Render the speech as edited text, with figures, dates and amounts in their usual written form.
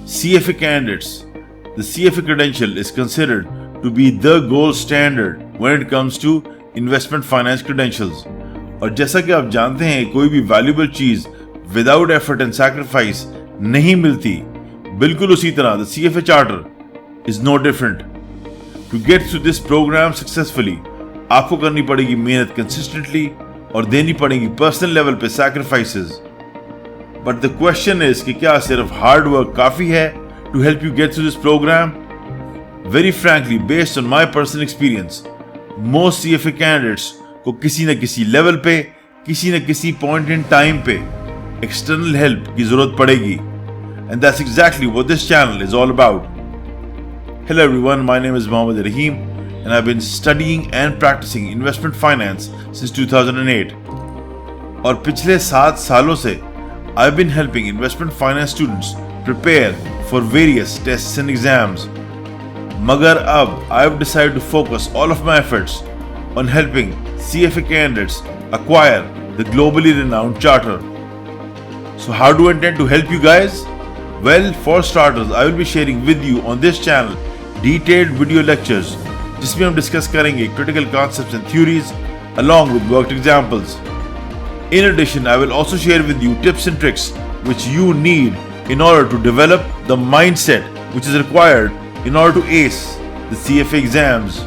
CFA candidates, the CFA credential is considered to be the gold standard when it comes to investment finance credentials. और जैसा कि आप जानते हैं, कोई भी वैल्यूएबल चीज विदाउट एफर्ट एंड सैक्रिफाइस नहीं मिलती, बिल्कुल उसी तरह the CFA charter is no different. To get through this programme successfully आपको करनी पड़ेगी मेहनत कंसिस्टेंटली और देनी पड़ेगी पर्सनल लेवल पे sacrifices. But the question is कि क्या सिर्फ हार्ड वर्क काफी है to help you get through this programme? Very frankly, based on my personal experience, most CFA candidates को किसी न किसी लेवल पे, किसी न किसी पॉइंट इन टाइम पे एक्सटर्नल हेल्प की जरूरत पड़ेगी. And that's exactly what this channel is all about. Hello everyone, my name is Rahim and I've been studying and practicing investment finance since 2008. और पिछले 7 सालों से I've been helping investment finance students prepare for various tests and exams. मगर अब I've decided to focus all of my efforts on helping CFA candidates acquire the globally renowned charter. So how do I intend to help you guys? Well, for starters, I will be sharing with you on this channel detailed video lectures जिसमें हम discuss करेंगे critical concepts and theories along with worked examples. In addition, I will also share with you tips and tricks which you need in order to develop the mindset which is required in order to ace the CFA exams.